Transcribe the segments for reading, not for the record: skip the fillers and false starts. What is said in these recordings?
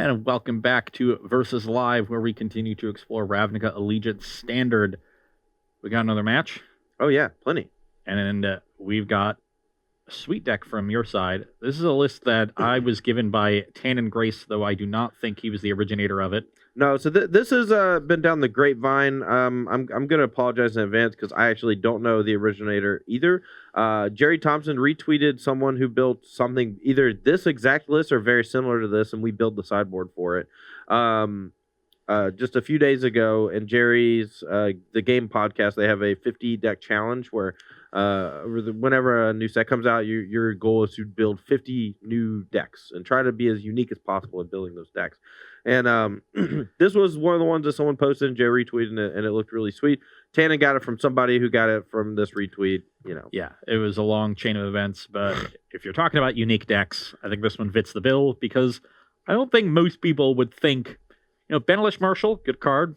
And welcome back to Versus Live, where we continue to explore Ravnica Allegiance Standard. We got another match. Oh, yeah, plenty. And we've got a sweet deck from your side. This is a list that I was given by Tannen Grace, though I do not think he was the originator of it. No, so this has been down the grapevine. I'm going to apologize in advance because I actually don't know the originator either. Jerry Thompson retweeted someone who built something, either this exact list or very similar to this, and we built the sideboard for it just a few days ago. And Jerry's The Game podcast, they have a 50 deck challenge where whenever a new set comes out, your goal is to build 50 new decks and try to be as unique as possible in building those decks. And this was one of the ones that someone posted and Jerry retweeted it, and it looked really sweet. Tannen got it from somebody who got it from this retweet, Yeah, it was a long chain of events, but if you're talking about unique decks, I think this one fits the bill because I don't think most people would think, Benelish Marshall, good card.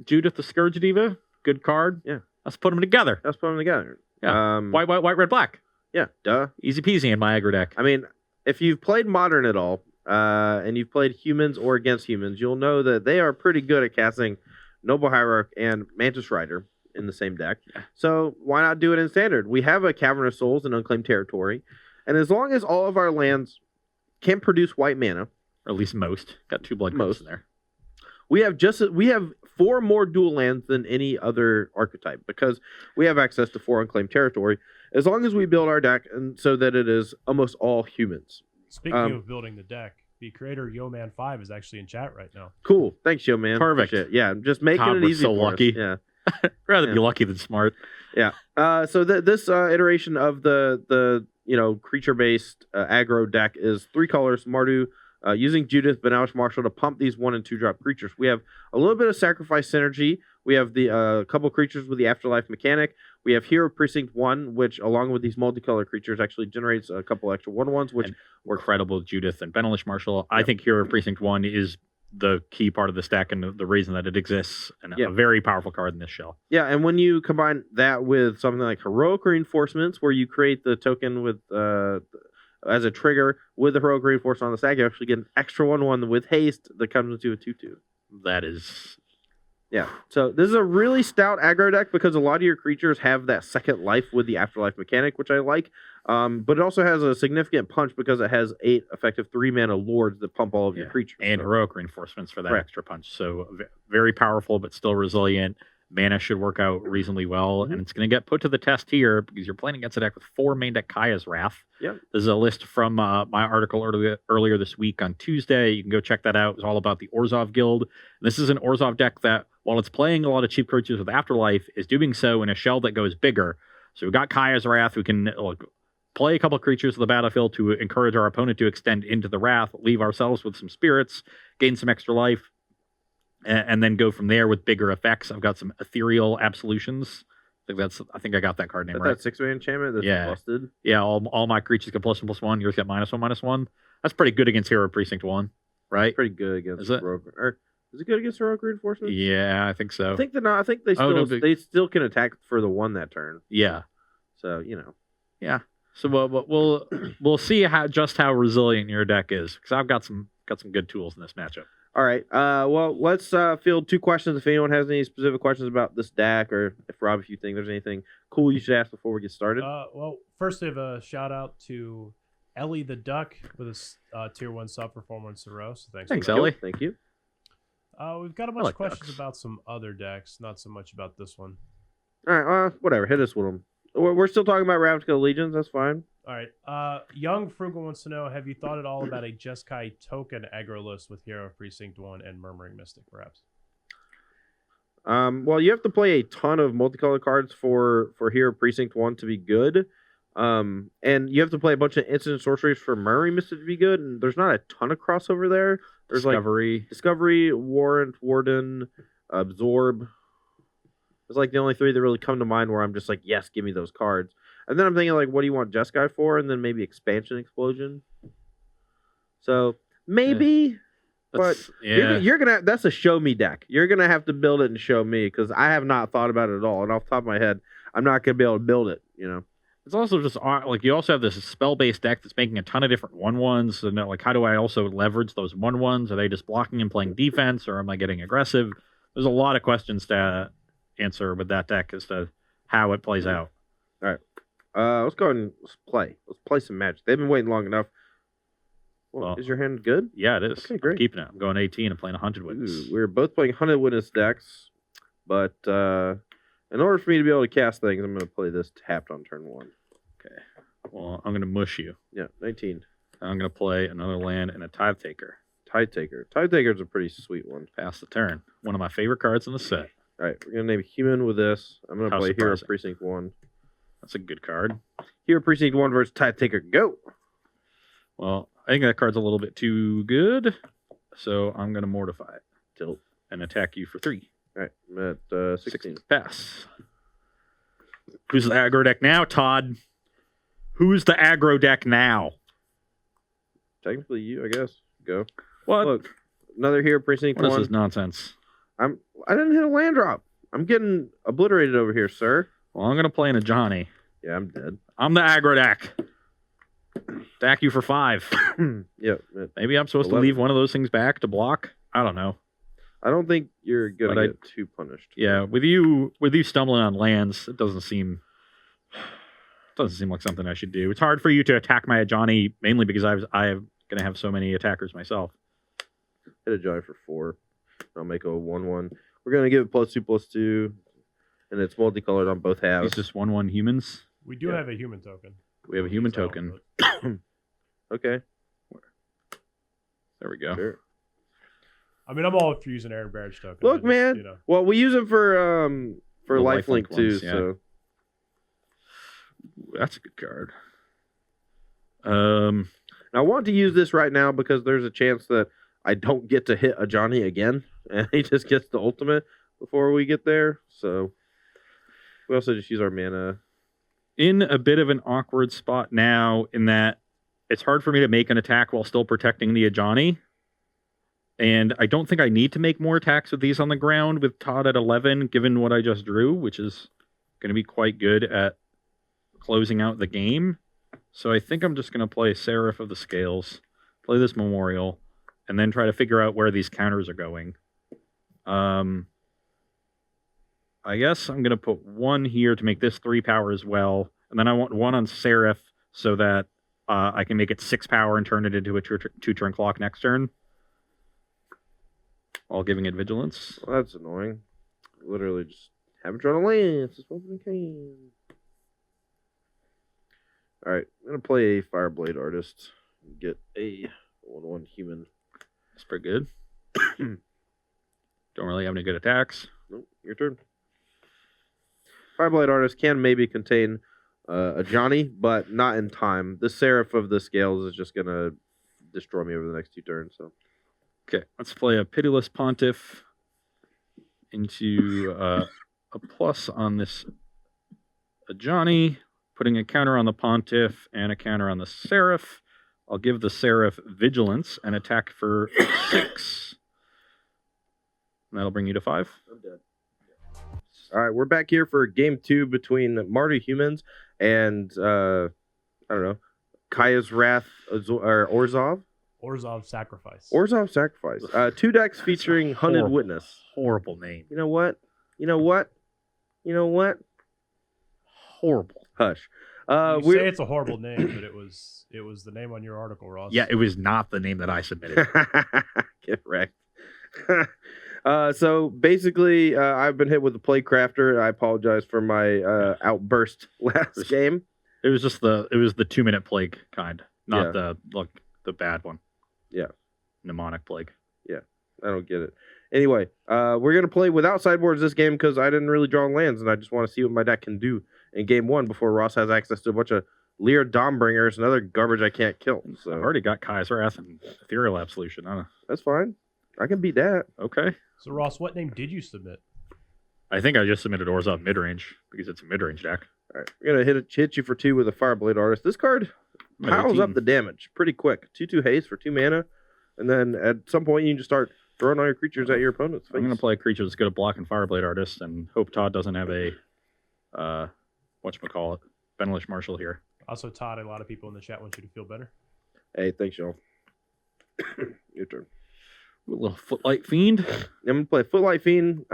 Judith the Scourge Diva, good card. Yeah. Let's put them together. Yeah. White, red, black. Yeah, duh. Easy peasy in my aggro deck. I mean, if you've played Modern at all, and you've played humans or against humans, you'll know that they are pretty good at casting Noble Hierarch and Mantis Rider in the same deck. Yeah. So why not do it in Standard? We have a Cavern of Souls and Unclaimed Territory, and as long as all of our lands can produce white mana, or at least most, got 2 blood groups in there. We have 4 more dual lands than any other archetype because we have access to 4 Unclaimed Territory. As long as we build our deck and so that it is almost all humans. Speaking of building the deck, the creator Yoman5 is actually in chat right now. Cool. Thanks, Yoman. Perfect. Yeah, just making Todd it easy so for lucky. us. Yeah. Rather be lucky than smart. Yeah. So this iteration of the creature-based aggro deck is 3 colors, Mardu, using Judith, Benelish Marshall to pump these 1- and 2-drop creatures. We have a little bit of sacrifice synergy. We have the couple creatures with the afterlife mechanic. We have Hero Precinct 1, which along with these multicolor creatures actually generates a couple extra 1/1s, which were incredible. Judith and Benelish Marshall. I think Hero Precinct 1 is the key part of this deck and the reason that it exists, and a very powerful card in this shell. Yeah, and when you combine that with something like Heroic Reinforcements, where you create the token with as a trigger with the Heroic Reinforcement on the stack, you actually get an extra 1/1 with haste that comes into a 2/2. That is... Yeah, so this is a really stout aggro deck because a lot of your creatures have that second life with the afterlife mechanic, which I like. But it also has a significant punch because it has 8 effective 3-mana lords that pump all of your creatures. And heroic reinforcements for that extra punch. So very powerful, but still resilient. Mana should work out reasonably well, and it's going to get put to the test here because you're playing against a deck with 4 main deck Kaya's Wrath. Yep. This is a list from my article earlier this week on Tuesday. You can go check that out. It was all about the Orzhov Guild. And this is an Orzhov deck that, while it's playing a lot of cheap creatures with Afterlife, is doing so in a shell that goes bigger. So we've got Kaya's Wrath. We can play a couple creatures to the battlefield to encourage our opponent to extend into the Wrath, leave ourselves with some spirits, gain some extra life, and then go from there with bigger effects. I've got some Ethereal Absolutions. I think I got that card name right. That 6-mana enchantment that's busted. Yeah, all my creatures get +1/+1. Yours get -1/-1. That's pretty good against Hero Precinct 1, right? Pretty good against Heroic. Is it good against Heroic Reinforcements? Yeah, I think so. I think they're not. I think they still they still can attack for the 1 that turn. Yeah. So Yeah. So we'll see how resilient your deck is because I've got some good tools in this matchup. All right. Well, let's field 2 questions. If anyone has any specific questions about this deck, or if you think there's anything cool you should ask before we get started. Well, first I have a shout out to Ellie the Duck with a tier 1 sub performance in a row. So thanks Ellie. Thank you. We've got a bunch of questions about some other decks, not so much about this one. All right. Whatever. Hit us with them. We're still talking about Ravnica Allegiance. That's fine. All right. Young Frugal wants to know, have you thought at all about a Jeskai token aggro list with Hero Precinct 1 and Murmuring Mystic, perhaps? Well, you have to play a ton of multicolored cards for Hero Precinct 1 to be good. And you have to play a bunch of instant sorceries for Murmuring Mystic to be good. And there's not a ton of crossover there. There's Discovery, Warrant, Warden, Absorb. It's like the only 3 that really come to mind where I'm just like, yes, give me those cards. And then I'm thinking, like, what do you want Jeskai for? And then maybe Expansion Explosion. So maybe, but you're gonna. That's a show me deck. You're gonna have to build it and show me because I have not thought about it at all. And off the top of my head, I'm not gonna be able to build it. It's also just like you also have this spell-based deck that's making a ton of different 1/1s, and like how do I also leverage those 1/1s? Are they just blocking and playing defense, or am I getting aggressive? There's a lot of questions to answer with that deck as to how it plays out. All right, let's go and play. Let's play some Magic. They've been waiting long enough. Well, is your hand good? Yeah, it is. Okay, great. I'm keeping it. I'm going 18 and playing 100 Witness. We're both playing 100 Witness decks, but in order for me to be able to cast things, I'm going to play this tapped on turn 1. Okay. Well, I'm going to mush you. Yeah, 19. I'm going to play another land and a Tithe Taker. Tithe Taker. Tithe Taker's a pretty sweet one. Pass the turn. One of my favorite cards in the set. All right, we're going to name Human with this. I'm going to play Hero surprising. Precinct 1. That's a good card. Hero Precinct 1 versus Tithe Taker. Go! Well, I think that card's a little bit too good, so I'm going to mortify it. Tilt. And attack you for 3. All right, I'm at 16. Pass. Who's the aggro deck now, Todd? Who's the aggro deck now? Technically you, I guess. Go. What? Look, another Hero Precinct What 1. is this nonsense? I didn't hit a land drop. I'm getting obliterated over here, sir. Well, I'm going to play in a Johnny. Yeah, I'm dead. I'm the aggro deck. Attack you for 5. Yep. Maybe I'm supposed 11. to leave one of those things back to block. I don't know. I don't think you're gonna But get too punished. Yeah, with you stumbling on lands, it doesn't seem like something I should do. It's hard for you to attack my Johnny mainly because I'm gonna have so many attackers myself. Hit a Johnny for 4. I'll make a 1/1. We're gonna give it +2/+2, and it's multicolored on both halves. It's just 1/1 humans. We do have a human token. We have a human So, token. Okay. There we go. Sure. I mean, I'm all for using Aaron Barrett's token. Look, I just, man. You know, Well, we use them for The lifelink lifelink too. ones, yeah. So That's a good card. Um, I want to use this right now because there's a chance that I don't get to hit a Johnny again, and he just gets the ultimate before we get there. So we also just use our mana. in a bit of an awkward spot now in that it's hard for me to make an attack while still protecting the Ajani. And I don't think I need to make more attacks with these on the ground with Todd at 11, given what I just drew, which is going to be quite good at closing out the game. So I think I'm just going to play Seraph of the Scales, play this Memorial, and then try to figure out where these counters are going. I guess I'm going to put 1 here to make this 3 power as well. And then I want 1 on Seraph so that I can make it 6 power and turn it into a 2-turn clock next turn. While giving it Vigilance. Well, that's annoying. Literally just haven't drawn a lance. It's open can. Alright, I'm going to play a Fireblade Artist and get a 1/1 human. That's pretty good. Don't really have any good attacks. Nope, your turn. Fireblade Artist can maybe contain a Johnny, but not in time. The Seraph of the Scales is just going to destroy me over the next 2 turns. So. Okay, let's play a Pitiless Pontiff into a plus on this Johnny, putting a counter on the Pontiff and a counter on the Seraph. I'll give the Seraph Vigilance and attack for 6. And that'll bring you to 5. I'm dead. All right, we're back here for game 2 between Mardu humans and I don't know, Kaya's Wrath or Orzhov. Orzhov Sacrifice. Orzhov Sacrifice. 2 decks featuring Hunted horrible. Witness. Horrible name. You know what? You know what? You know what? Horrible. Hush. You We're... say it's a horrible name, but it was the name on your article, Ross. Yeah, it was not the name that I submitted. Get wrecked. So basically, I've been hit with the Plague Crafter. I apologize for my outburst last game. It was the 2-minute plague kind, not the bad one. Yeah. Mnemonic plague. Yeah, I don't get it. Anyway, we're going to play without sideboards this game because I didn't really draw lands, and I just want to see what my deck can do in game 1 before Ross has access to a bunch of Lear Dawmbringers and other garbage I can't kill. So I've already got Kaya's Wrath and Ethereal Absolution. that's fine. I can beat that. Okay. So, Ross, what name did you submit? I think I just submitted Orzhov midrange because it's a midrange deck. All right, we're going to hit you for 2 with a Fireblade Artist. This card I'm at piles 18. up the damage pretty quick. 2/2 haste for 2 mana, and then at some point you can just start throwing all your creatures at your opponent's face. I'm going to play a creature that's good at block and Fireblade Artist and hope Todd doesn't have a, whatchamacallit, Benelish Marshall here. Also, Todd, a lot of people in the chat want you to feel better. Hey, thanks, y'all. Your turn. A little Footlight Fiend. I'm gonna play Footlight Fiend.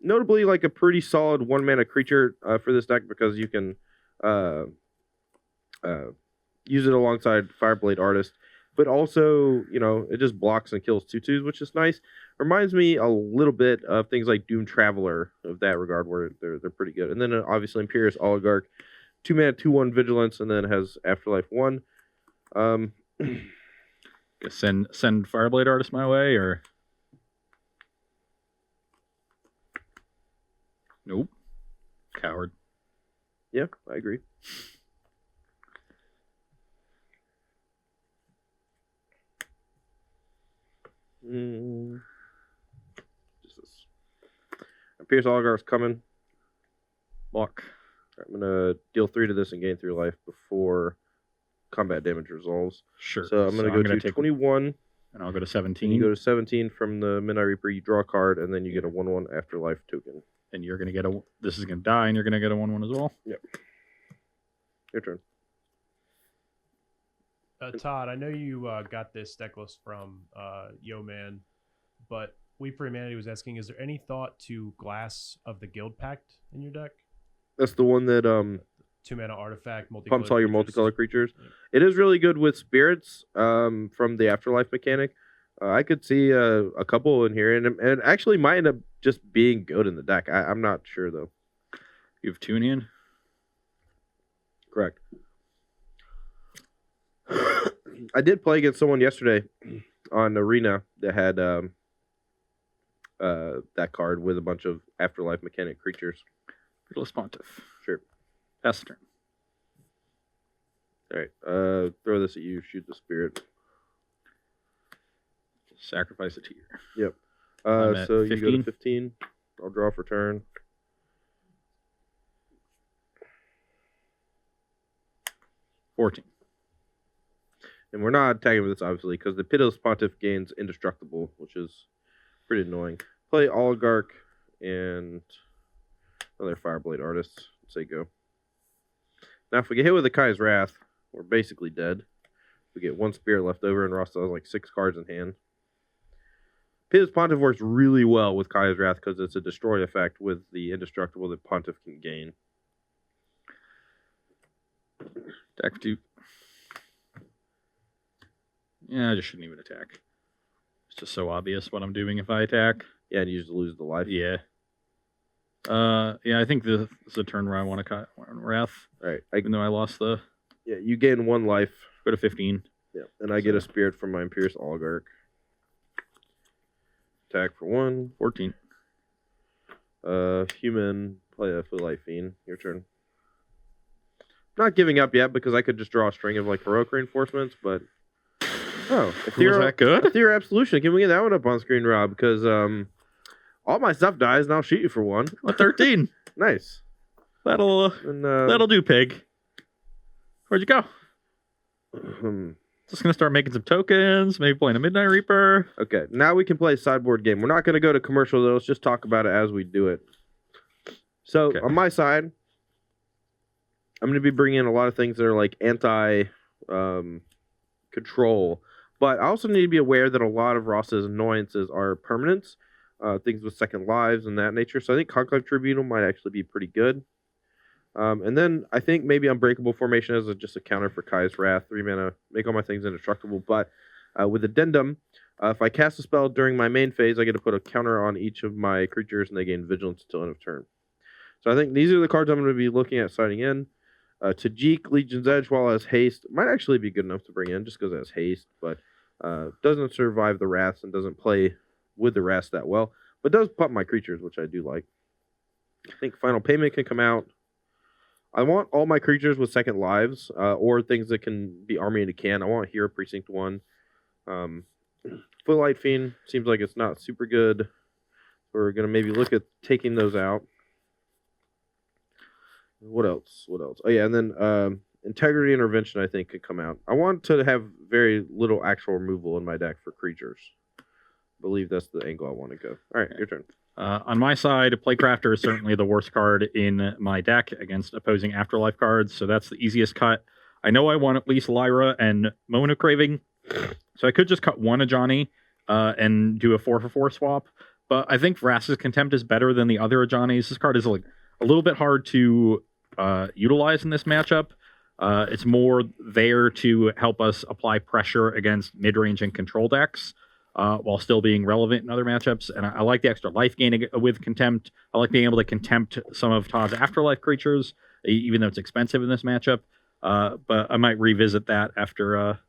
Notably, like a pretty solid 1-mana creature for this deck because you can use it alongside Fireblade Artist, but also it just blocks and kills 2/2s, which is nice. Reminds me a little bit of things like Doom Traveler of that regard, where they're pretty good. And then obviously Imperious Oligarch, 2-mana 2/1 Vigilance, and then it has Afterlife 1. Send Fireblade Artist my way, or nope, coward. Yeah, I agree. Just this. Imperious Oligarch's coming. Block. I'm gonna deal 3 to this and gain 3 life before combat damage resolves. Sure. So I'm gonna go to take 21. And I'll go to 17. You go to 17 from the Midnight Reaper. You draw a card, and then you get a 1/1 Afterlife token. And you're gonna get a. This is gonna die, and you're gonna get a 1/1 as well. Yep. Your turn. Todd, I know you got this deck list from Yo Man, but We for Humanity was asking, is there any thought to Glass of the Guild Pact in your deck? That's the one that 2-mana artifact, pumps all your multicolored creatures. Yeah. It is really good with spirits from the Afterlife mechanic. I could see a couple in here, and it actually might end up just being good in the deck. I'm not sure, though. You have 2 in hand? Correct. I did play against someone yesterday on Arena that had that card with a bunch of Afterlife mechanic creatures. Fearless Pontiff. Sure. Pass the turn. All right. Throw this at you. Shoot the spirit. Sacrifice it to you. Yep. I'm So at you go to 15. 15. I'll draw for turn. 14. And we're not attacking with this, obviously, because the Pitiless Pontiff gains Indestructible, which is pretty annoying. Play Oligarch and another Fireblade Artist. Say go. Now, if we get hit with the Kai's Wrath, we're basically dead. We get 1 spirit left over, and Ross has like 6 cards in hand. Pitiless Pontiff works really well with Kai's Wrath because it's a destroy effect with the Indestructible that Pontiff can gain. Attack for 2. Yeah, I just shouldn't even attack. It's just so obvious what I'm doing if I attack. Yeah, and you just lose the life. Yeah. Yeah, I think this is a turn where I want to cut Wrath. All right. Even though I lost the... Yeah, you gain 1 life. Go to 15. Yeah, and I get a spirit from my Imperious Oligarch. Attack for 1. 14. Human, play a Footlight Fiend. Your turn. Not giving up yet because I could just draw a string of like heroic reinforcements, but Was that good? Ethereal Absolution. Can we get that one up on screen, Rob? Because all my stuff dies, and I'll shoot you for 1. 13. Nice. That'll do, pig. Where'd you go? Just gonna start making some tokens, maybe playing a Midnight Reaper. Okay, now we can play a sideboard game. We're not going to go to commercial, though. Let's just talk about it as we do it. So, on my side, I'm going to be bringing in a lot of things that are like anti-control. But I also need to be aware that a lot of Ross's annoyances are permanents. Things with second lives and that nature. So I think Conclave Tribunal might actually be pretty good. And then I think maybe Unbreakable Formation as just a counter for Kai's Wrath. 3 mana, make all my things indestructible. But with Addendum, if I cast a spell during my main phase, I get to put a counter on each of my creatures, and they gain Vigilance until end of turn. So I think these are the cards I'm going to be looking at signing in. Tajik, Legion's Edge, while it has haste, might actually be good enough to bring in just because it has haste, but doesn't survive the Wraths and doesn't play with the Wraths that well, but does pump my creatures, which I do like. I think Final Payment can come out. I want all my creatures with second lives, or things that can be Army into Can. I want Hero Precinct 1. Footlight Fiend seems like it's not super good. We're going to maybe look at taking those out. What else? Oh, yeah, and then Integrity Intervention, I think, could come out. I want to have very little actual removal in my deck for creatures. I believe that's the angle I want to go. All right, your turn. On my side, Playcrafter is certainly the worst card in my deck against opposing Afterlife cards, so that's the easiest cut. I know I want at least Lyra and Moment of Craving, so I could just cut one Ajani and do a 4-for-4 swap, but I think Vraska's Contempt is better than the other Ajanis. This card is like a little bit hard to utilize in this matchup. It's more there to help us apply pressure against mid-range and control decks. While still being relevant in other matchups. And I like the extra life gain with Contempt. I like being able to contempt some of Todd's Afterlife creatures, even though it's expensive in this matchup. But I might revisit that after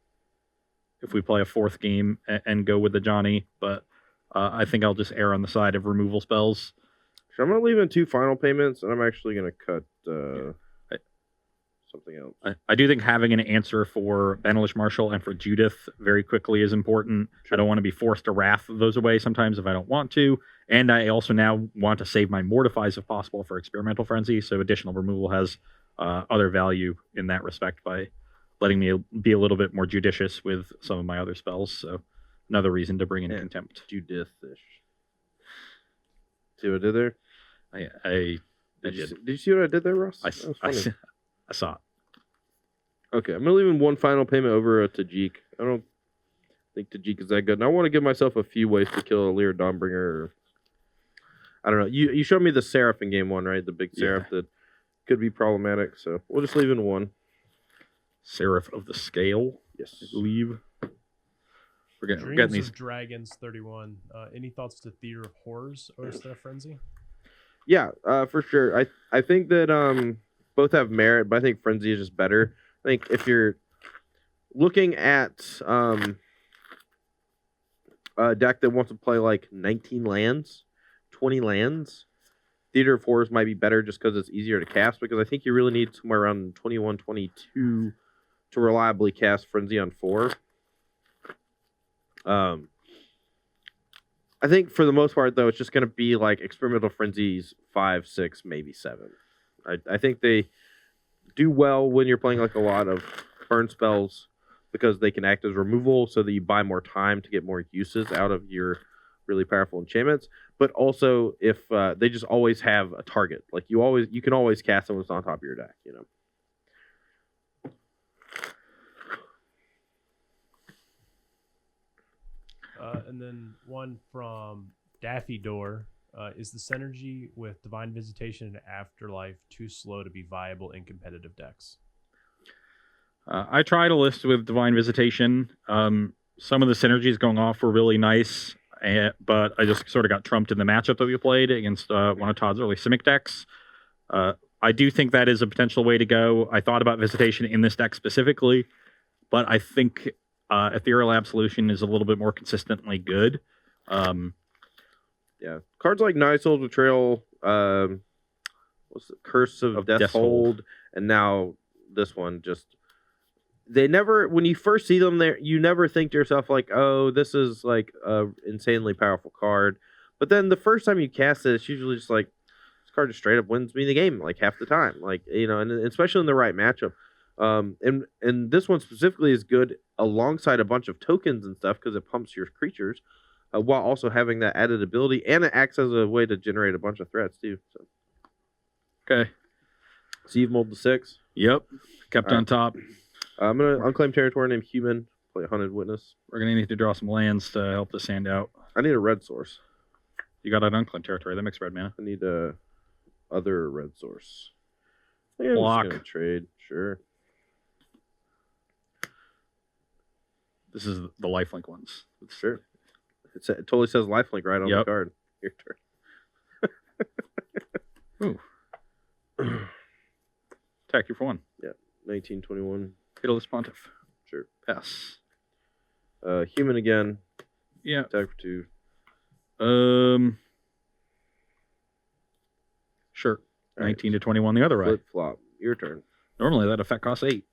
if we play a fourth game and go with the Johnny. But I think I'll just err on the side of removal spells. So I'm going to leave in 2 final payments, and I'm actually going to cut something else. I do think having an answer for Benelish Marshall and for Judith very quickly is important. Sure. I don't want to be forced to wrath those away sometimes if I don't want to. And I also now want to save my Mortifies if possible for Experimental Frenzy, so additional removal has other value in that respect by letting me be a little bit more judicious with some of my other spells. So another reason to bring in Contempt. Judith-ish. See what I did there? Did you see what I did there, Ross? I saw it. Okay, I'm going to leave in 1 final payment over to Tajik. I don't think Tajik is that good. And I want to give myself a few ways to kill a Lear Dawnbringer. Or, I don't know. You showed me the Seraph in game 1, right? The big Seraph that could be problematic. So we'll just leave in 1. Seraph of the Scale? Yes. I believe. We're getting these. Dragons 31. Any thoughts to Theater of Horrors or Star Frenzy? Yeah, for sure. I think that both have merit, but I think Frenzy is just better. I think if you're looking at a deck that wants to play like 19 lands, 20 lands, Theater of Horrors might be better just because it's easier to cast, because I think you really need somewhere around 21, 22 to reliably cast Frenzy on 4. I think for the most part, though, it's just going to be like Experimental Frenzies 5, 6, maybe 7. I think they do well when you're playing like a lot of burn spells because they can act as removal so that you buy more time to get more uses out of your really powerful enchantments. But also if they just always have a target. Like you can always cast them what's on top of your deck, you know. And then one from Daffy Door. Is the synergy with Divine Visitation and Afterlife too slow to be viable in competitive decks? I tried a list with Divine Visitation. Some of the synergies going off were really nice, but I just sort of got trumped in the matchup that we played against one of Todd's early Simic decks. I do think that is a potential way to go. I thought about Visitation in this deck specifically, but I think Ethereal Absolution is a little bit more consistently good. Yeah, cards like Nine Souls Betrayal, what's it, Curse of Deathhold, and now this one they never, when you first see them there, you never think to yourself like, oh, this is like a insanely powerful card. But then the first time you cast it, it's usually just like, this card just straight up wins me the game like half the time. Like, you know, and especially in the right matchup. And this one specifically is good alongside a bunch of tokens and stuff because it pumps your creatures. While also having that added ability, and it acts as a way to generate a bunch of threats too. So. Okay. So you've molded 6? Yep. Kept on top. I'm going to unclaim territory named Human, play Hunted Witness. We're going to need to draw some lands to help this hand out. I need a red source. You got an unclaimed territory. That makes red mana. I need a other red source. Block. I'm just gonna trade, sure. This is the lifelink ones. Sure. It totally says lifelink right on the card. Your turn. Ooh. Attack you for 1. Yeah. 1921. Pitiless Pontiff. Sure. Pass. Human again. Yeah. Attack for 2. Sure. All 19 to 21 the other way. Flip flop. Your turn. Normally that effect costs 8.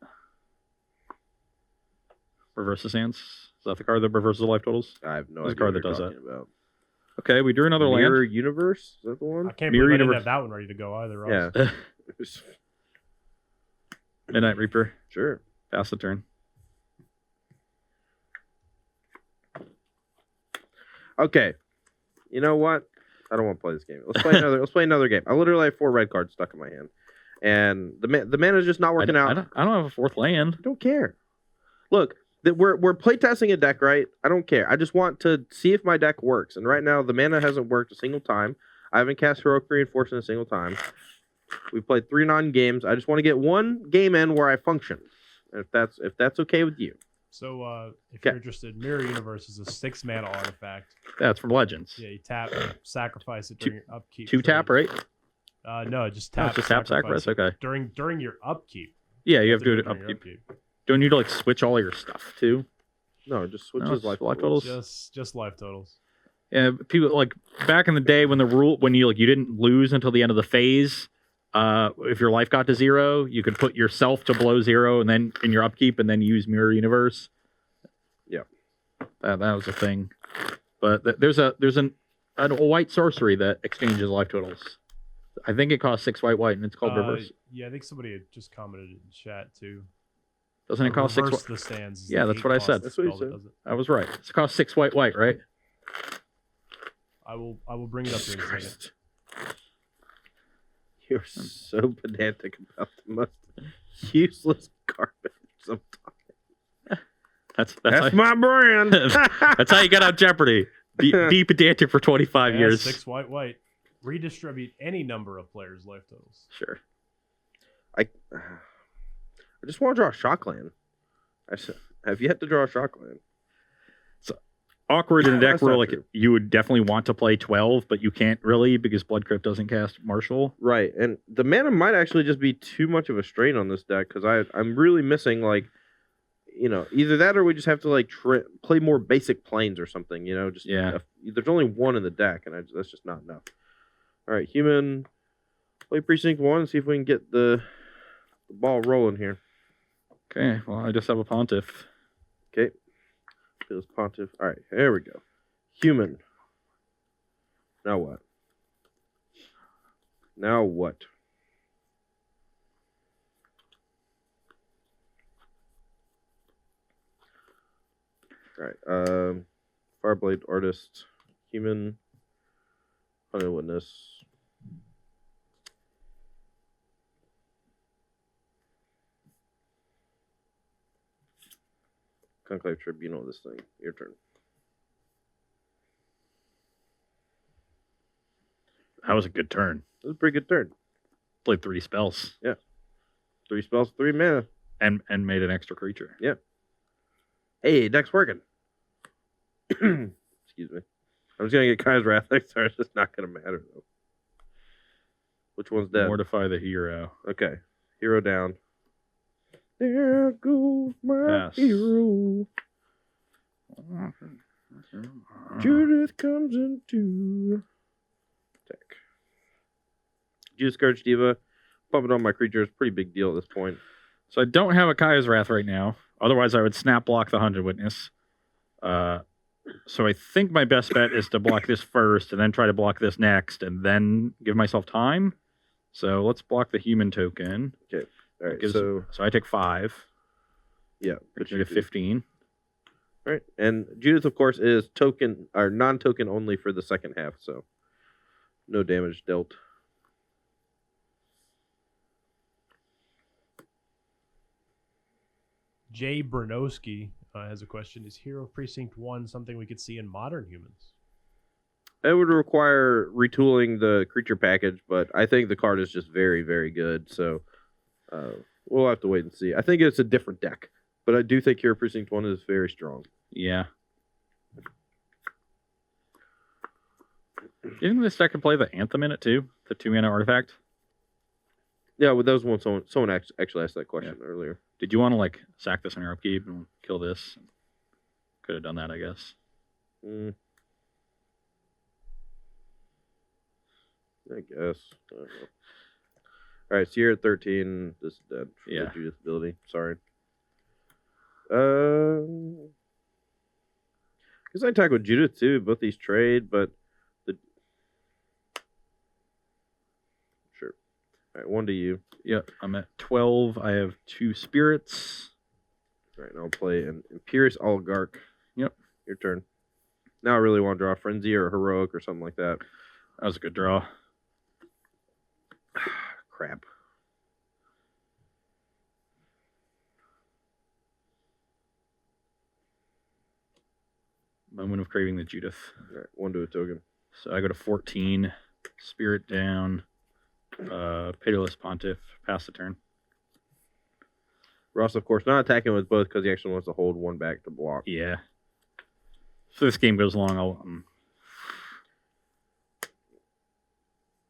Reverse the sands. Is that the card that reverses the life totals? I have no There's idea. a card what that does you're that. talking about. Okay, we drew another Mirror land. Universe? Is that the one? I can't Mirror believe I didn't Universe. have that one ready to go either, Ross. Yeah. Midnight Reaper. Sure. Pass the turn. Okay. You know what? I don't want to play this game. Let's play another. Let's play another game. I literally have 4 red cards stuck in my hand, and the mana is just not working out. I don't have a 4th land. I don't care. Look, we're playtesting a deck, right? I don't care. I just want to see if my deck works. And right now, the mana hasn't worked a single time. I haven't cast Heroic Reinforcement a single time. We've played 3 non-games. I just want to get one game in where I function. If that's okay with you. So if you're interested, Mirror Universe is a 6-mana artifact. That's from Legends. Yeah, you tap, sacrifice it during your upkeep. 2 tap, right? No, just tap. Just tap sacrifice. Okay. During your upkeep. Yeah, you have to do it upkeep. Don't you need to like switch all your stuff too? No, it just switches life totals. Just life totals. Yeah, people like back in the day when you didn't lose until the end of the phase. If your life got to 0, you could put yourself to below 0, and then in your upkeep, and then use Mirror Universe. Yeah, that was a thing. But there's a white sorcery that exchanges life totals. I think it costs 6 white, and it's called Reverse. Yeah, I think somebody had just commented in chat too. Doesn't it cost 6 white? The stands. Yeah, that's what I said. That's what you said. I was right. It costs 6 white, right? I will bring it up here in a second. You're so pedantic about the most useless garbage sometimes. That's my brand. That's how you get out Jeopardy. Be pedantic for 25 years. 6 white. Redistribute any number of players' life totals. Sure. I just want to draw a Shockland. I have yet to draw a Shockland. It's awkward in a deck where like you would definitely want to play 12, but you can't really because Blood Crypt doesn't cast Marshal. Right, and the mana might actually just be too much of a strain on this deck because I'm really missing either that or we just have to play more basic planes or something. There's only 1 in the deck, and that's just not enough. All right, human, play Precinct 1 and see if we can get the ball rolling here. Okay, well, I just have a Pontiff. Okay. Feels Pontiff. All right, there we go. Human. Now what? All right. Fireblade Artist. Human. Hunted Witness. Conclave Tribunal, this thing. Your turn. That was a good turn. That was a pretty good turn. Played 3 spells. Yeah. 3 spells, 3 mana. And made an extra creature. Yeah. Hey, deck's working. Excuse me. I'm just going to get Kai's Wrath next turn. It's just not going to matter, though. Which one's dead? Mortify the hero. Okay. Hero down. There goes my hero. Judith comes into attack. Juice Scourge Diva. Pumping on my creature is a pretty big deal at this point. So I don't have a Kaya's Wrath right now. Otherwise, I would snap block the Hunted Witness. So I think my best bet is to block this first and then try to block this next and then give myself time. So let's block the human token. Okay. All right, so I take 5. Yeah, which is 15. All right, and Judith, of course, is token or non-token only for the second half, so no damage dealt. Jay Bernowski has a question: is Hero Precinct 1 something we could see in modern humans? It would require retooling the creature package, but I think the card is just very, very good, so. We'll have to wait and see. I think it's a different deck, but I do think Hero Precinct 1 is very strong. Yeah. Do you think this deck can play the Anthem in it too? The 2-mana artifact? Yeah, well, that was one someone actually asked that question earlier. Did you want to sack this in your upkeep and kill this? Could have done that, I guess. I guess. I don't know. All right, so you're at 13. This is dead. Yeah. Judith ability. Sorry. Because I attack with Judith too. Both these trade, but sure. All right, 1 to you. Yep, I'm at 12. I have 2 spirits. All right, and I'll play an Imperious Oligarch. Yep. Your turn. Now I really want to draw a Frenzy or a Heroic or something like that. That was a good draw. Crap. Moment of Craving the Judith. All right, 1 to a token. So I go to 14. Spirit down. Pitiless Pontiff. Pass the turn. Ross, of course, not attacking with both because he actually wants to hold 1 back to block. Yeah. So this game goes long.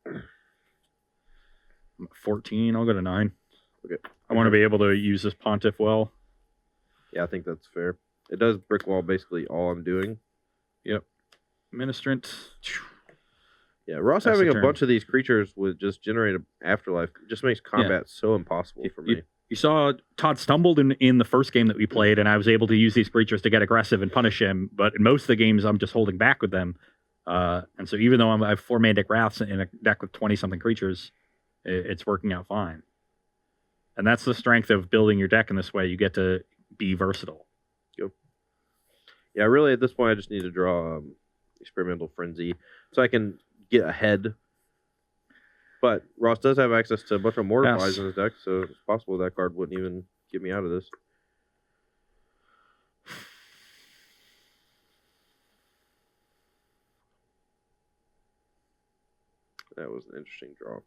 I'm at 14. I'll go to 9. Okay. I want to be able to use this Pontiff well. Yeah, I think that's fair. It does brick wall basically all I'm doing. Yep. Ministrant. Yeah, Ross That's having the a turn. bunch of these creatures with just generate an afterlife just makes combat so impossible for me. You saw Todd stumbled in the first game that we played, and I was able to use these creatures to get aggressive and punish him. But in most of the games, I'm just holding back with them. And so even though I have 4 Mandic Wraths in a deck with 20-something creatures, it's working out fine. And that's the strength of building your deck in this way. You get to be versatile. Yeah, really at this point I just need to draw Experimental Frenzy so I can get ahead. But Ross does have access to a bunch of Mortifies in his deck, so it's possible that card wouldn't even get me out of this. That was an interesting draw.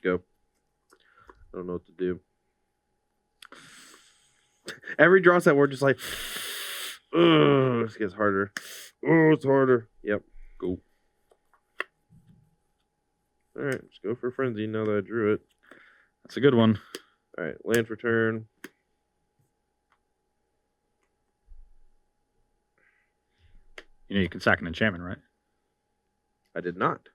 Go. I don't know what to do. Every draw set we're just like, ugh, this gets harder. Oh, it's harder. Yep. Go. All right, let's go for Frenzy now that I drew it. That's a good one. All right, land return. You know, you can sack an enchantment, right? I did not.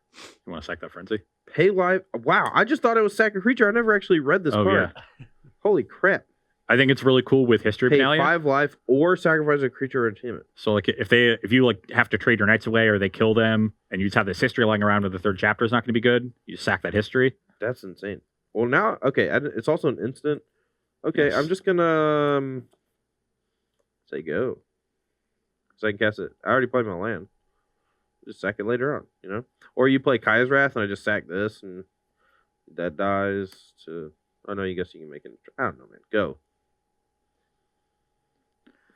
You want to sack that Frenzy? Pay life. Wow, I just thought it was sack a creature. I never actually read this card. Yeah. Holy crap. I think it's really cool with History of Pay Penalia. 5 life or sacrifice a creature or enchantment. So like if you like have to trade your knights away or they kill them and you just have this history lying around and the 3rd chapter is not going to be good, you just sack that history. That's insane. Well, now, okay, it's also an instant. Okay, Yes. I'm just going to say go. So I can cast it. I already played my land. Just sack it later on, you know? Or you play Kaya's Wrath and I just sack this and that dies to... Oh, no, you guess you can make it... I don't know, man. Go.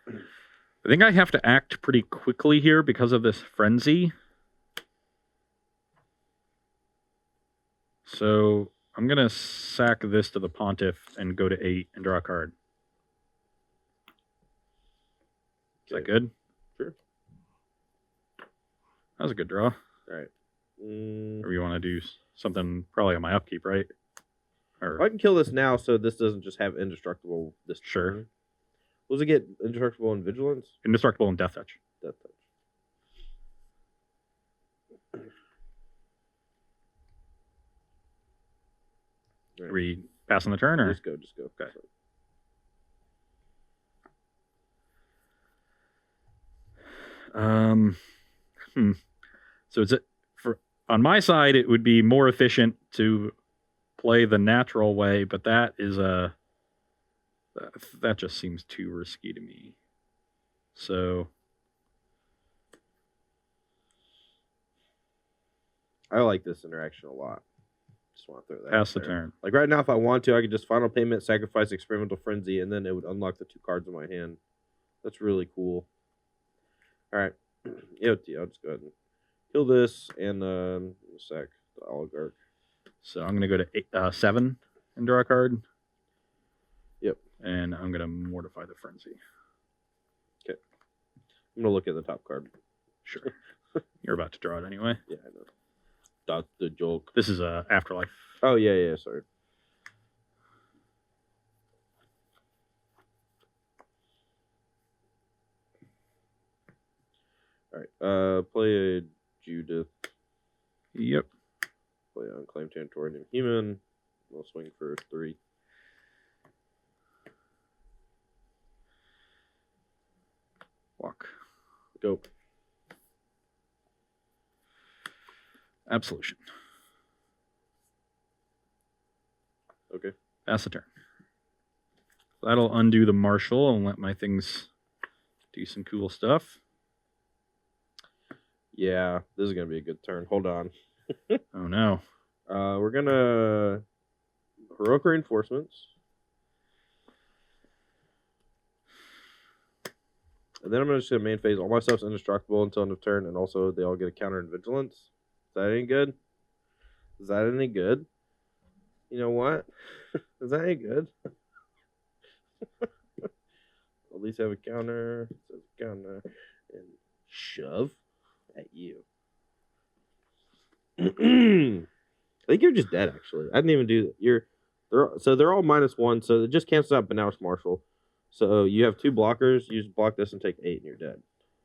I think I have to act pretty quickly here because of this Frenzy. So I'm going to sack this to the Pontiff and go to 8 and draw a card. Is that good? Sure. That was a good draw. All right. Or you want to do something probably on my upkeep, right? Or I can kill this now so this doesn't just have indestructible this Sure. turn. Does it get indestructible in Vigilance? Indestructible and Death Touch. Death Touch. Are we passing the turn or? Just go. Okay. So on my side, it would be more efficient to play the natural way, but that just seems too risky to me. So I like this interaction a lot. Just want to throw that. pass the out there. turn. Like right now, if I want to, I could just final payment, sacrifice Experimental Frenzy, and then it would unlock the 2 cards in my hand. That's really cool. All right, EOT. I'll just go ahead and kill this and sack the Oligarch. So I'm going to go to 7 and draw a card. Yep. And I'm going to Mortify the Frenzy. Okay. I'm gonna look at the top card. Sure. You're about to draw it anyway. Yeah, I know. That's the joke. This is Afterlife. Oh yeah. Sorry. All right. Play a Judith. Yep. Play Unclaimed Territory named Human. We'll swing for 3. Walk. Go. Absolution. Okay. Pass the turn. That'll undo the Marshal and let my things do some cool stuff. Yeah, this is gonna be a good turn. Hold on. Oh no. We're gonna heroic reinforcements, and then I'm just gonna main phase. All my stuff's indestructible until end of turn, and also they all get a counter in vigilance. Is that any good? Is that any good? You know what? Is that any good? At least have a counter. Counter and shove at you. I think you're just dead. Actually, I didn't even do that. They're all -1, so it just cancels out Banaus Marshal. So you have 2 blockers. You just block this and take 8, and you're dead.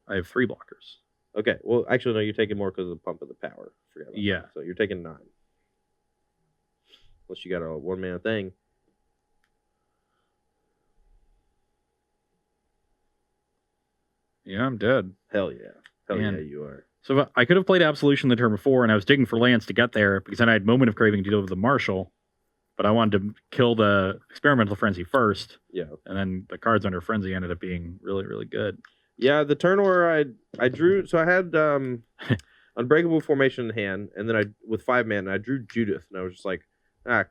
I have 3 blockers. Okay. Well, actually, no. You're taking more because of the pump of the power. Forgot about that. So you're taking 9. Unless you got a 1-mana thing. Yeah, I'm dead. Hell yeah. Hell yeah, you are. So I could have played Absolution the turn before, and I was digging for lands to get there because then I had Moment of Craving to deal with the Marshal, but I wanted to kill the Experimental Frenzy first. Yeah. And then the cards under Frenzy ended up being really, really good. Yeah, the turn where I drew, so I had Unbreakable Formation in hand, and then with 5 mana, I drew Judith, and I was just like,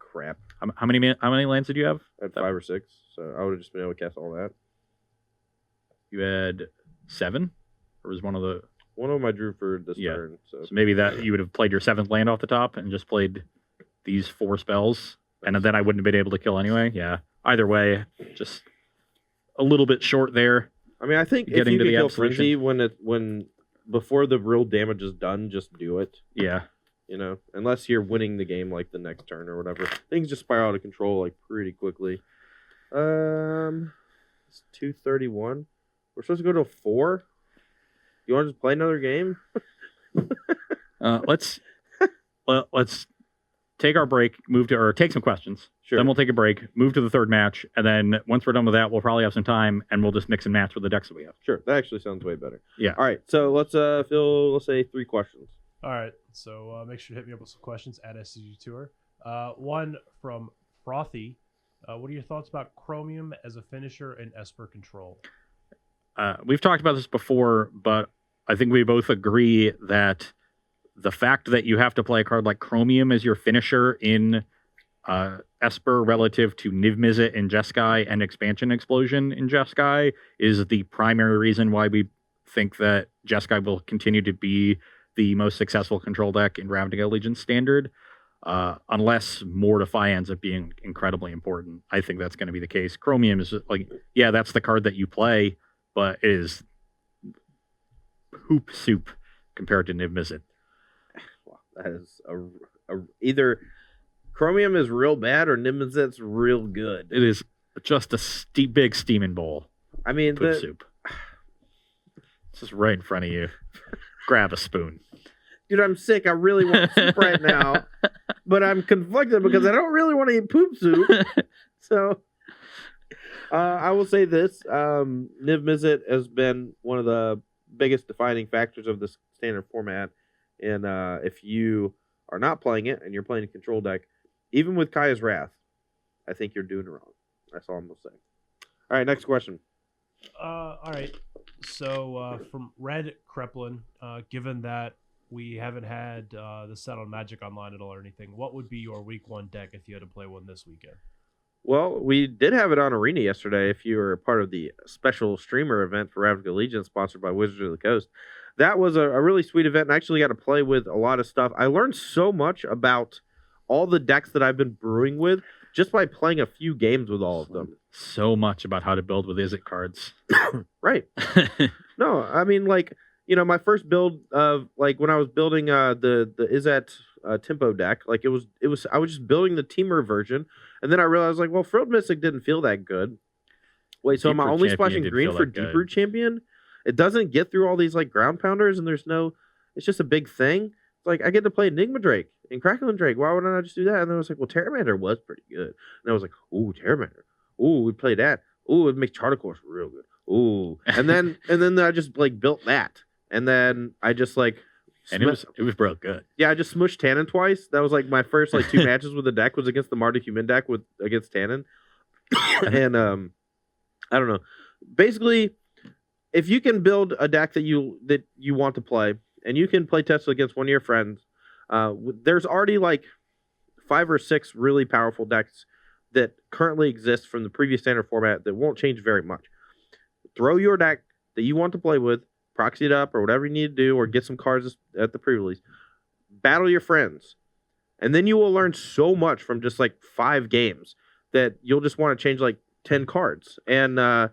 crap. How many lands did you have? I had 5 or 6, so I would have just been able to cast all that. You had 7, or was one of them I drew for this turn. So maybe that you would have played your 7th land off the top and just played these 4 spells, and then I wouldn't have been able to kill anyway. Yeah. Either way, just a little bit short there. I mean, I think if you can kill Frenzy when before the real damage is done, just do it. Yeah. You know, unless you're winning the game like the next turn or whatever, things just spiral out of control like pretty quickly. It's 2:31. We're supposed to go to a 4. You want to just play another game? Let's take our break, take some questions. Sure. Then we'll take a break, move to the 3rd match, and then once we're done with that, we'll probably have some time, and we'll just mix and match with the decks that we have. Sure, that actually sounds way better. Yeah. All right, so let's let's say 3 questions. All right, so make sure to hit me up with some questions at SCG Tour. One from Frothy. What are your thoughts about Chromium as a finisher in Esper Control? We've talked about this before, but I think we both agree that the fact that you have to play a card like Chromium as your finisher in Esper relative to Niv Mizzet in Jeskai and Expansion Explosion in Jeskai is the primary reason why we think that Jeskai will continue to be the most successful control deck in Ravnica Allegiance Standard, unless Mortify ends up being incredibly important. I think that's going to be the case. Chromium is that's the card that you play, but it is hoop soup compared to Niv Mizzet. Wow, that is either Chromium is real bad or Niv Mizzet's real good. It is just a big steaming bowl. I mean, poop soup. It's just right in front of you. Grab a spoon. Dude, I'm sick. I really want soup right now, but I'm conflicted because I don't really want to eat poop soup. So I will say this. Niv Mizzet has been one of the biggest defining factors of this standard format. And if you are not playing it and you're playing a control deck, even with Kaya's Wrath, I think you're doing it wrong. That's all I'm going to say. All right, next question. All right. So from Red Kreplin, given that we haven't had the set on Magic Online at all or anything, what would be your week 1 deck if you had to play one this weekend? Well, we did have it on Arena yesterday if you were a part of the special streamer event for Ravnica Legion sponsored by Wizards of the Coast. That was a really sweet event, and I actually got to play with a lot of stuff. I learned so much about all the decks that I've been brewing with just by playing a few games with all of them. So much about how to build with Izzet cards. Right. No, I mean, my first build of, when I was building the Izzet tempo deck, I was just building the Teamer version, and then I realized, Frilled Mystic didn't feel that good. Wait, so am I only splashing green for Deep Root Champion? It doesn't get through all these ground pounders, and it's just a big thing. It's I get to play Enigma Drake and Crackling Drake. Why wouldn't I just do that? And then I was Terramander was pretty good. And I was ooh, Terramander. Ooh, we play that. Ooh, it makes Charter Course real good. Ooh, and then I just built that, and then I just and it was real good. Yeah, I just smushed Tannen twice. That was my first 2 matches with the deck was against the Mardu Human deck against Tannen, and I don't know. Basically, if you can build a deck that you want to play, and you can play test against one of your friends. There's already like 5 or 6 really powerful decks that currently exist from the previous standard format that won't change very much. Throw your deck that you want to play with, proxy it up or whatever you need to do, or get some cards at the pre-release. Battle your friends. And then you will learn so much from just like 5 games that you'll just want to change like 10 cards. And I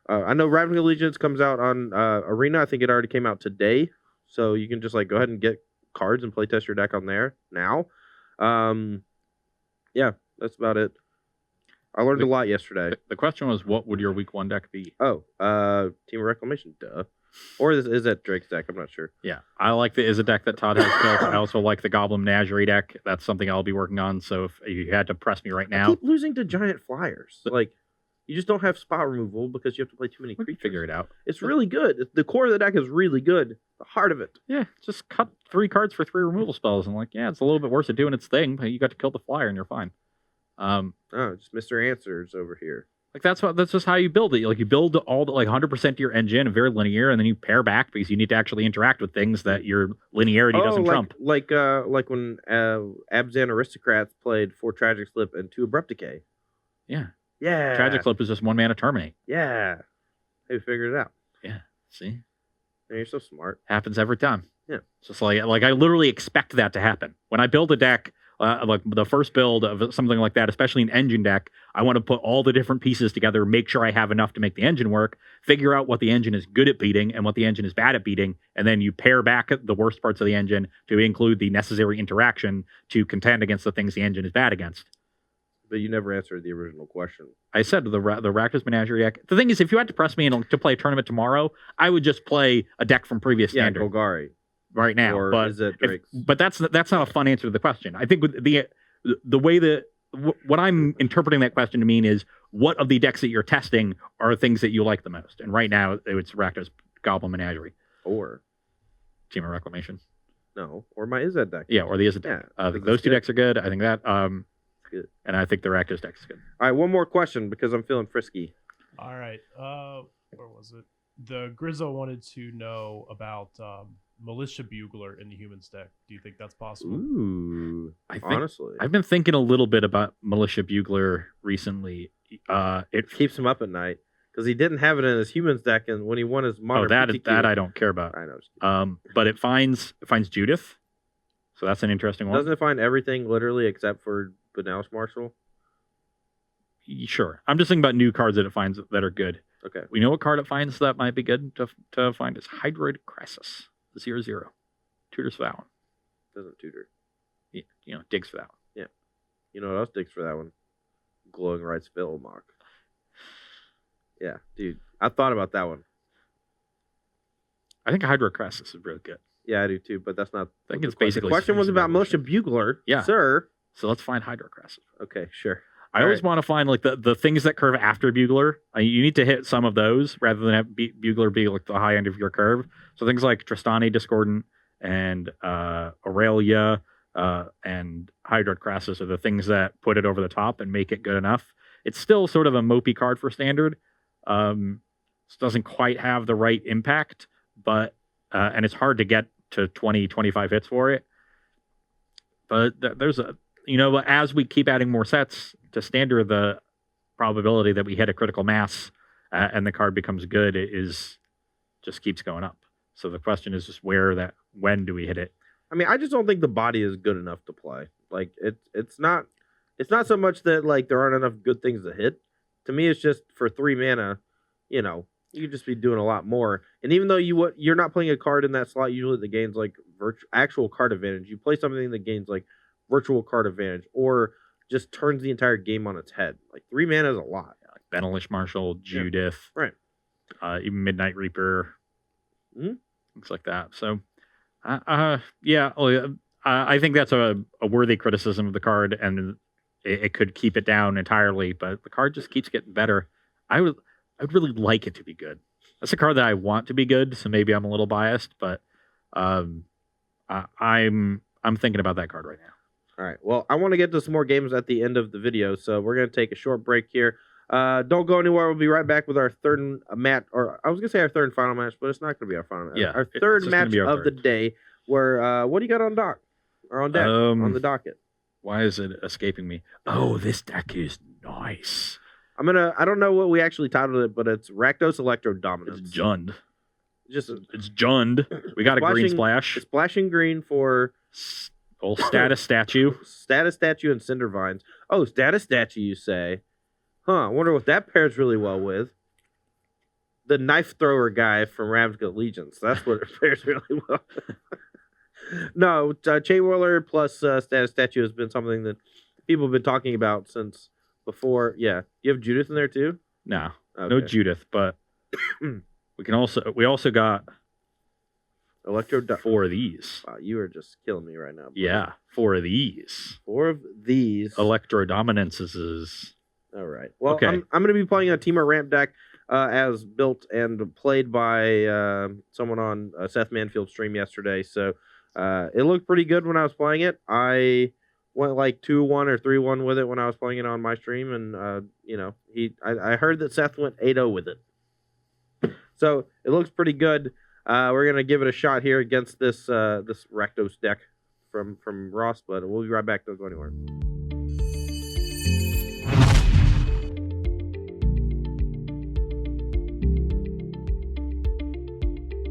know Ravnica Allegiance comes out on Arena. I think it already came out today. So you can just like go ahead and get cards and play test your deck on there now. Yeah, that's about it. I learned a lot yesterday. The question was, what would your week 1 deck be? Oh, Team of Reclamation, duh. Or is that Drake's deck? I'm not sure. Yeah, I like the Izza deck that Todd has built. I also like the Goblin Menagerie deck. That's something I'll be working on. So if you had to press me right now, I keep losing to giant flyers. Like, you just don't have spot removal because you have to play too many creatures. Figure it out. It's really good. The core of the deck is really good. The heart of it. Yeah, just cut 3 cards for 3 removal spells. And like, yeah, it's a little bit worse at doing its thing, but you got to kill the flyer and you're fine. Just Mr. Answers over here. Like that's just how you build it. Like you build all the 100% to your engine, very linear, and then you pair back because you need to actually interact with things that your linearity doesn't trump. Like when Abzan Aristocrats played 4 Tragic Slip and 2 Abrupt Decay. Yeah. Yeah. Tragic Slip is just 1 mana terminate. Yeah. Hey, we figured it out. Yeah. See? Man, you're so smart. Happens every time. Yeah. It's just like I literally expect that to happen. When I build a deck, like the first build of something like that, especially an engine deck, I want to put all the different pieces together, make sure I have enough to make the engine work, figure out what the engine is good at beating and what the engine is bad at beating, and then you pair back the worst parts of the engine to include the necessary interaction to contend against the things the engine is bad against. But you never answered the original question. I said the Rakdos Menagerie deck. The thing is, if you had to press me to play a tournament tomorrow, I would just play a deck from previous standard. Yeah, Golgari. Right now, or but is it Drake's? But that's not a fun answer to the question. I think with the way that what I'm interpreting that question to mean is, what of the decks that you're testing are things that you like the most? And right now, it's Rakdos Goblin Menagerie or Team of Reclamation. No, or my Izzet deck. Yeah, or the Izzet deck. Yeah, those 2 decks are good. I think that good. And I think the Rakdos deck is good. All right, one more question because I'm feeling frisky. All right, where was it? The Grizzo wanted to know about Militia Bugler in the Humans deck. Do you think that's possible? Ooh, honestly, I've been thinking a little bit about Militia Bugler recently. It keeps him up at night because he didn't have it in his Humans deck, and when he won his modern PTQ, that I don't care about. I know. But it finds Judith, so that's an interesting one. Doesn't it find everything literally except for Benalis Marshall? Sure. I'm just thinking about new cards that it finds that are good. Okay. We know what card it finds that might be good to find. It's Hydroid Crassus. 0/0. Tutors for that one. Doesn't tutor. Yeah, digs for that one. Yeah. You know what else digs for that one? Glowing Rights Mock. Yeah, dude. I thought about that one. I think Hydroid Crassus is really good. Yeah, I do too, but that's not. I think it's basically. The question was about Militia Bugler. Yeah. Sir. So let's find Hydroid Crassus. Okay, sure. I always want to find like the things that curve after Bugler. You need to hit some of those rather than have Bugler be like the high end of your curve. So things like Tristani Discordant and Aurelia and Hydroid Crassus are the things that put it over the top and make it good enough. It's still sort of a mopey card for standard. It doesn't quite have the right impact, but and it's hard to get to 20, 25 hits for it. But there's as we keep adding more sets to standard, the probability that we hit a critical mass and the card becomes good just keeps going up. So the question is just when do we hit it? I mean, I just don't think the body is good enough to play. Like it's not so much that like there aren't enough good things to hit. To me, it's just for 3 mana, you could just be doing a lot more. And even though you're not playing a card in that slot usually that gains like actual card advantage, you play something that gains like virtual card advantage or just turns the entire game on its head. Like 3 mana is a lot. Like Benelish Marshall, Judith, right? Even Midnight Reaper, things like that. So, I think that's a worthy criticism of the card, and it could keep it down entirely. But the card just keeps getting better. I'd really like it to be good. That's a card that I want to be good. So maybe I'm a little biased, but I'm thinking about that card right now. All right. Well, I want to get to some more games at the end of the video, so we're going to take a short break here. Don't go anywhere. We'll be right back with our third match, or I was gonna say our third and final match, but it's not gonna be our final match. Yeah, our it's third just gonna match be our of the third. day. Where what do you got on dock or on deck on the docket? Why is it escaping me? Oh, this deck is nice. I don't know what we actually titled it, but it's Rakdos Electro Dominance. It's Jund. Just It's Jund. We got a green splash. It's splashing green for Old status statue. Status Statue and Cinder Vines. Oh, Status Statue, you say? Huh, I wonder what that pairs really well with. The knife thrower guy from Ravnica Allegiance. That's what it pairs really well. No, Chain Whirler plus Status Statue has been something that people have been talking about since before. Yeah. You have Judith in there too? No. Okay. No Judith, but we also got Electro 4 of these. Wow, you are just killing me right now. Buddy. Yeah, 4 of these. 4 of these. Electro Dominances. All right. Well, Okay. I'm going to be playing a Teamer Ramp deck as built and played by someone on Seth Manfield's stream yesterday. So it looked pretty good when I was playing it. I went like 2-1 or 3-1 with it when I was playing it on my stream. And, I heard that Seth went 8-0 with it. So it looks pretty good. We're going to give it a shot here against this Rakdos deck from Ross, but we'll be right back. Don't go anywhere.